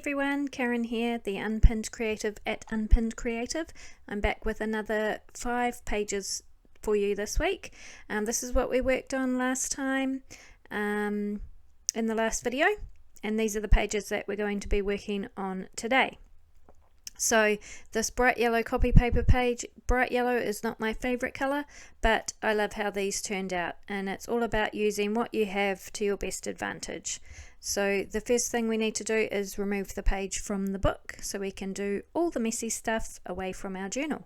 everyone, Karen here, the Unpinned Creative at Unpinned Creative. I'm back with another 5 pages for you this week. This is what we worked on last time in the last video, and these are the pages that we're going to be working on today. So this bright yellow copy paper page, bright yellow is not my favorite color, but I love how these turned out, and it's all about using what you have to your best advantage. So the first thing we need to do is remove the page from the book so we can do all the messy stuff away from our journal.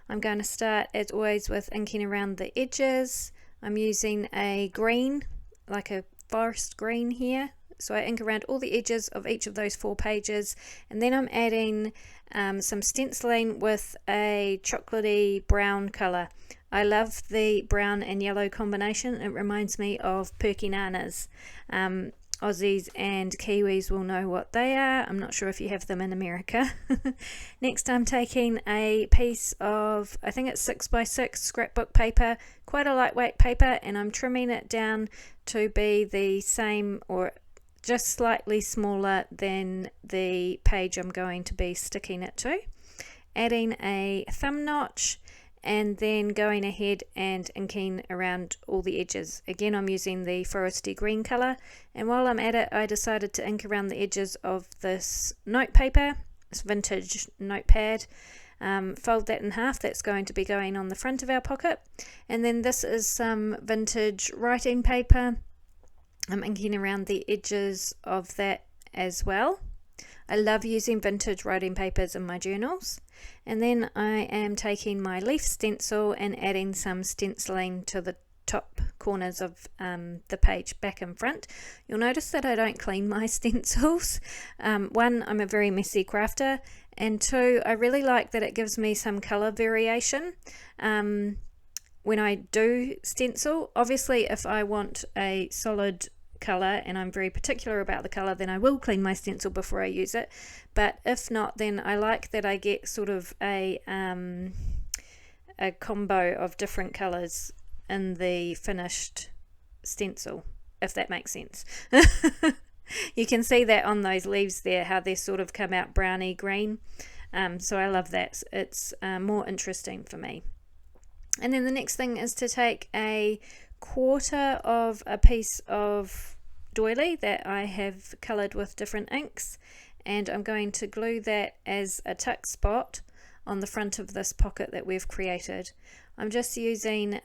I'm going to start as always with inking around the edges. I'm using a green, like a forest green here. So I ink around all the edges of each of those 4 pages, and then I'm adding some stenciling with a chocolatey brown colour. I love the brown and yellow combination. It reminds me of Perky Nanas. Aussies and Kiwis will know what they are. I'm not sure if you have them in America. Next I'm taking a piece of, I think it's 6x6 scrapbook paper, quite a lightweight paper, and I'm trimming it down to be the same or just slightly smaller than the page I'm going to be sticking it to. Adding a thumb notch and then going ahead and inking around all the edges. Again, I'm using the foresty green colour, and while I'm at it I decided to ink around the edges of this note paper, this vintage notepad. Fold that in half, that's going to be going on the front of our pocket. And then this is some vintage writing paper. I'm inking around the edges of that as well. I love using vintage writing papers in my journals. And then I am taking my leaf stencil and adding some stenciling to the top corners of the page, back and front. You'll notice that I don't clean my stencils. One, I'm a very messy crafter, and 2, I really like that it gives me some colour variation when I do stencil. Obviously if I want a solid colour and I'm very particular about the colour, then I will clean my stencil before I use it, but if not, then I like that I get sort of a combo of different colours in the finished stencil, if that makes sense. You can see that on those leaves there, how they sort of come out browny green, so I love that. It's more interesting for me. And then the next thing is to take a quarter of a piece of doily that I have coloured with different inks, and I'm going to glue that as a tuck spot on the front of this pocket that we've created. I'm just using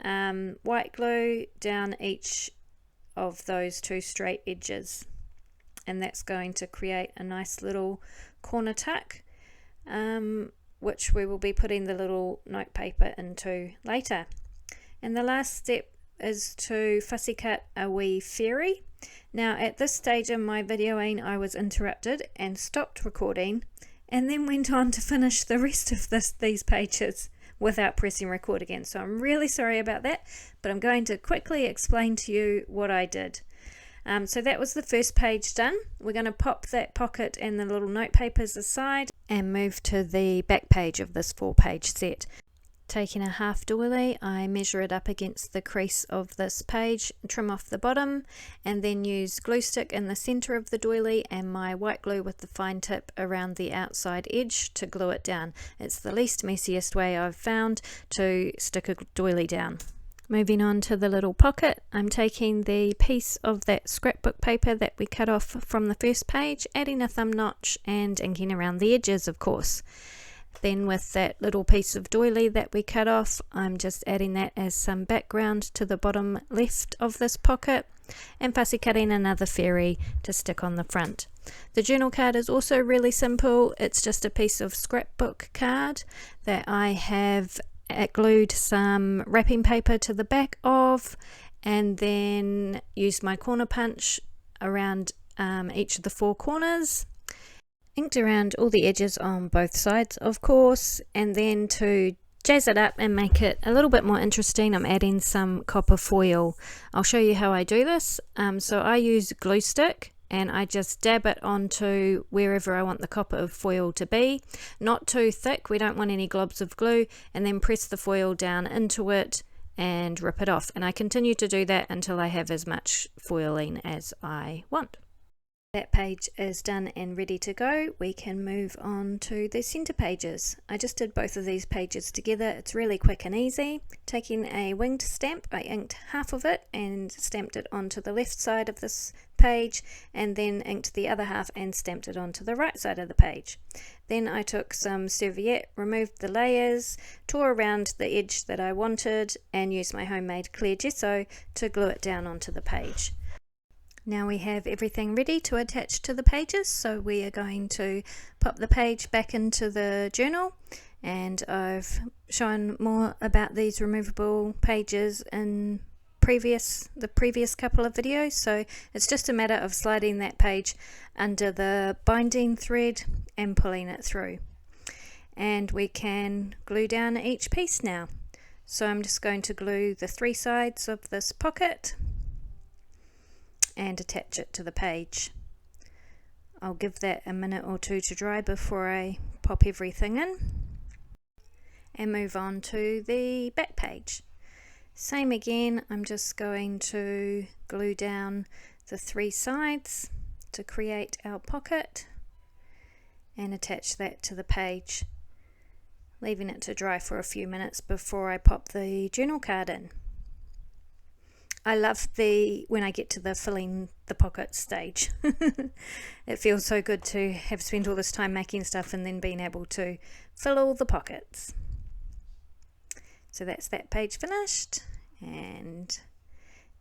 white glue down each of those 2 straight edges, and that's going to create a nice little corner tuck, which we will be putting the little note paper into later. And the last step is to fussy cut a wee fairy. Now at this stage in my videoing I was interrupted and stopped recording, and then went on to finish the rest of these pages without pressing record again. So I'm really sorry about that, but I'm going to quickly explain to you what I did. So that was the first page done. We're going to pop that pocket and the little note papers aside and move to the back page of this 4-page set. Taking a half doily, I measure it up against the crease of this page, trim off the bottom, and then use glue stick in the center of the doily and my white glue with the fine tip around the outside edge to glue it down. It's the least messiest way I've found to stick a doily down. Moving on to the little pocket, I'm taking the piece of that scrapbook paper that we cut off from the first page, adding a thumb notch and inking around the edges, of course. Then with that little piece of doily that we cut off, I'm just adding that as some background to the bottom left of this pocket, and fussy cutting another fairy to stick on the front. The journal card is also really simple. It's just a piece of scrapbook card that I have glued some wrapping paper to the back of, and then used my corner punch around each of the 4 corners. Inked around all the edges on both sides, of course, and then to jazz it up and make it a little bit more interesting, I'm adding some copper foil. I'll show you how I do this. So I use glue stick and I just dab it onto wherever I want the copper foil to be. Not too thick, we don't want any globs of glue, and then press the foil down into it and rip it off. And I continue to do that until I have as much foiling as I want. That page is done and ready to go. We can move on to the center pages. I just did both of these pages together. It's really quick and easy. Taking a winged stamp, I inked half of it and stamped it onto the left side of this page, and then inked the other half and stamped it onto the right side of the page. Then I took some serviette, removed the layers, tore around the edge that I wanted, and used my homemade clear gesso to glue it down onto the page. Now we have everything ready to attach to the pages, so we are going to pop the page back into the journal, and I've shown more about these removable pages in the previous couple of videos, so it's just a matter of sliding that page under the binding thread and pulling it through. And we can glue down each piece now. So I'm just going to glue the 3 sides of this pocket and attach it to the page. I'll give that a minute or two to dry before I pop everything in, and move on to the back page. Same again, I'm just going to glue down the 3 sides to create our pocket and attach that to the page, leaving it to dry for a few minutes before I pop the journal card in. I love when I get to the filling the pocket stage. It feels so good to have spent all this time making stuff and then being able to fill all the pockets. So that's that page finished, and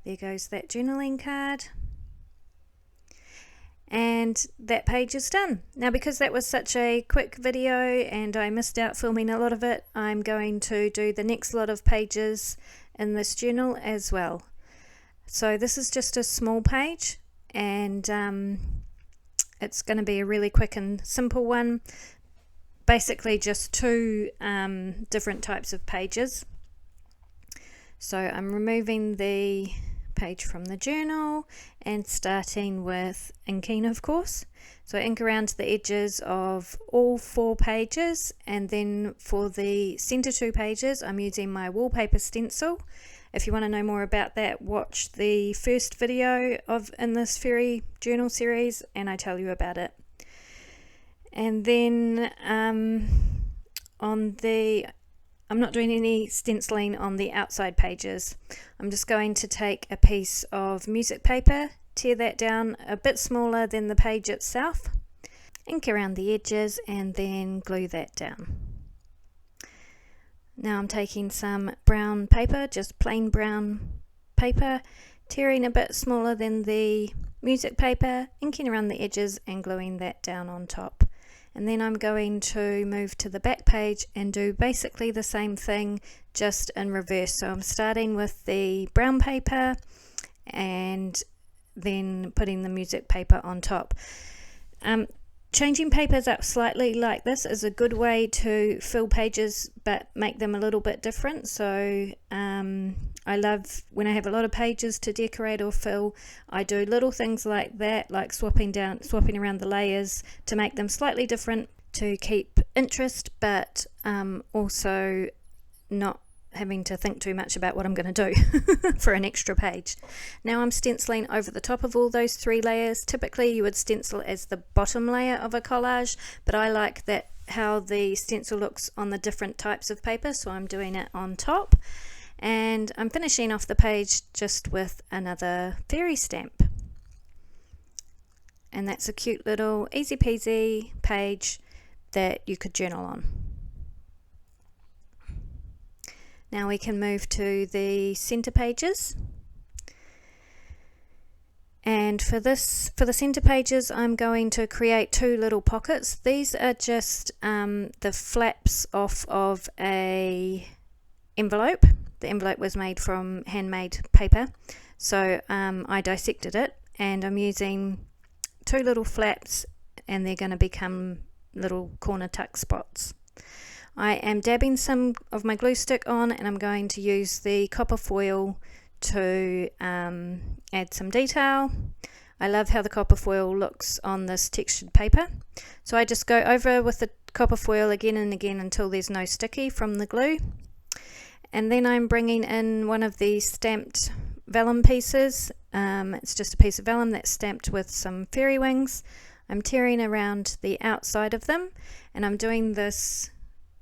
there goes that journaling card. And that page is done. Now, because that was such a quick video and I missed out filming a lot of it, I'm going to do the next lot of pages in this journal as well. So this is just a small page, and it's going to be a really quick and simple one. Basically just 2 different types of pages. So I'm removing the page from the journal and starting with inking, of course. So I ink around the edges of all 4 pages, and then for the center 2 pages I'm using my wallpaper stencil. If you want to know more about that, watch the first video in this fairy journal series and I tell you about it. And then I'm not doing any stenciling on the outside pages. I'm just going to take a piece of music paper, tear that down a bit smaller than the page itself, ink around the edges, and then glue that down. Now I'm taking some brown paper, just plain brown paper, tearing a bit smaller than the music paper, inking around the edges and gluing that down on top. And then I'm going to move to the back page and do basically the same thing, just in reverse. So I'm starting with the brown paper and then putting the music paper on top. Changing papers up slightly like this is a good way to fill pages but make them a little bit different. So I love when I have a lot of pages to decorate or fill, I do little things like that, like swapping around the layers to make them slightly different to keep interest, but also not having to think too much about what I'm going to do for an extra page. Now I'm stenciling over the top of all those 3 layers. Typically you would stencil as the bottom layer of a collage, but I like that how the stencil looks on the different types of paper, so I'm doing it on top. And I'm finishing off the page just with another fairy stamp. And that's a cute little easy peasy page that you could journal on. Now we can move to the center pages. And for the center pages I'm going to create 2 little pockets. These are just the flaps off of a envelope. The envelope was made from handmade paper, so I dissected it, and I'm using 2 little flaps, and they're going to become little corner tuck spots. I am dabbing some of my glue stick on, and I'm going to use the copper foil to add some detail. I love how the copper foil looks on this textured paper, so I just go over with the copper foil again and again until there's no sticky from the glue. And then I'm bringing in one of these stamped vellum pieces It's just a piece of vellum that's stamped with some fairy wings. I'm tearing around the outside of them, and I'm doing this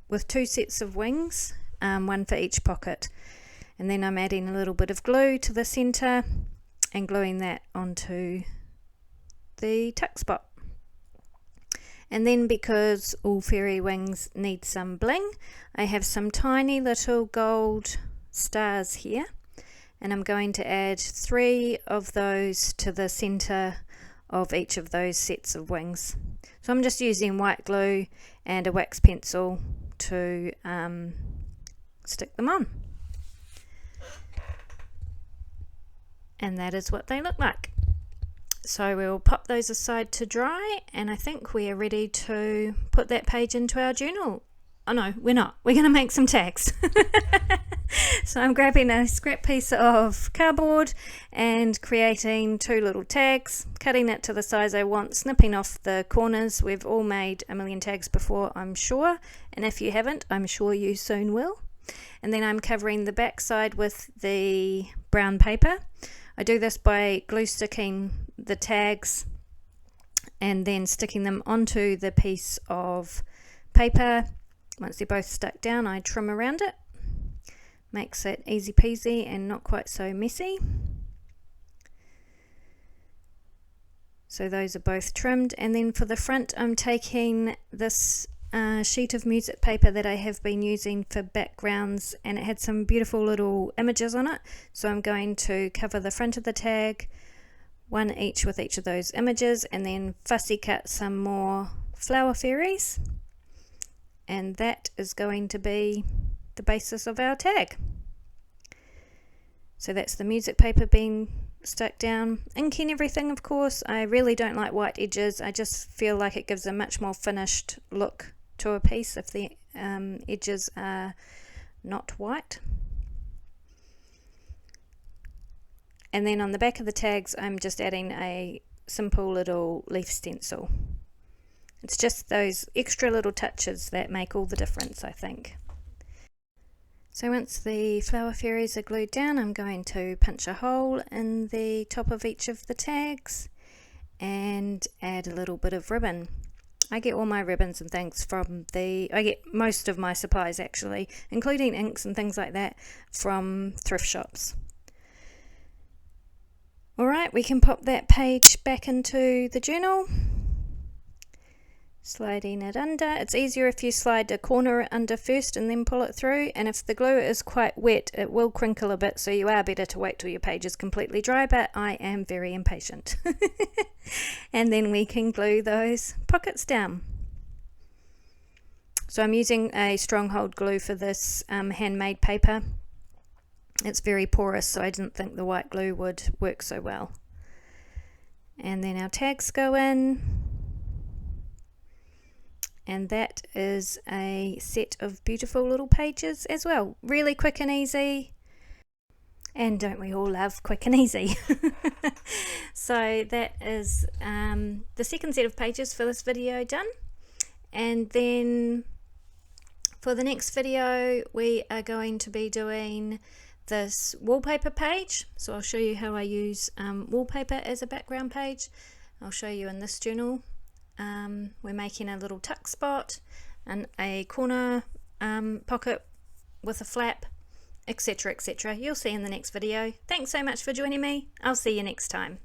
with 2 sets of wings, one for each pocket. And then I'm adding a little bit of glue to the center and gluing that onto the tuck spot. And then, because all fairy wings need some bling, I have some tiny little gold stars here, and I'm going to add 3 of those to the center of each of those sets of wings. So I'm just using white glue and a wax pencil to stick them on. And that is what they look like. So we'll pop those aside to dry, and I think we are ready to put that page into our journal. Oh no, we're not. We're going to make some tags. So I'm grabbing a scrap piece of cardboard and creating 2 little tags, cutting it to the size I want, snipping off the corners. We've all made a million tags before, I'm sure, and if you haven't, I'm sure you soon will. And then I'm covering the back side with the brown paper. I do this by glue sticking the tags and then sticking them onto the piece of paper. Once they're both stuck down, I trim around it. Makes it easy peasy and not quite so messy. So those are both trimmed, and then for the front I'm taking this sheet of music paper that I have been using for backgrounds, and it had some beautiful little images on it, so I'm going to cover the front of the tag, one each with each of those images, and then fussy cut some more flower fairies, and that is going to be the basis of our tag. So that's the music paper being stuck down, inking everything, of course. I really don't like white edges. I just feel like it gives a much more finished look to a piece if the edges are not white. And then on the back of the tags I'm just adding a simple little leaf stencil. It's just those extra little touches that make all the difference, I think. So once the flower fairies are glued down, I'm going to punch a hole in the top of each of the tags and add a little bit of ribbon. I get all my ribbons and things from I get most of my supplies actually, including inks and things like that, from thrift shops. Alright, we can pop that page back into the journal. Sliding it under. It's easier if you slide a corner under first and then pull it through, and if the glue is quite wet it will crinkle a bit, so you are better to wait till your page is completely dry, but I am very impatient. And then we can glue those pockets down. So I'm using a stronghold glue for this handmade paper. It's very porous, so I didn't think the white glue would work so well. And then our tags go in. And that is a set of beautiful little pages as well. Really quick and easy. And don't we all love quick and easy? So that is the second set of pages for this video done. And then for the next video we are going to be doing this wallpaper page. So I'll show you how I use wallpaper as a background page. I'll show you in this journal. We're making a little tuck spot and a corner pocket with a flap, etc, etc. You'll see in the next video. Thanks so much for joining me. I'll see you next time.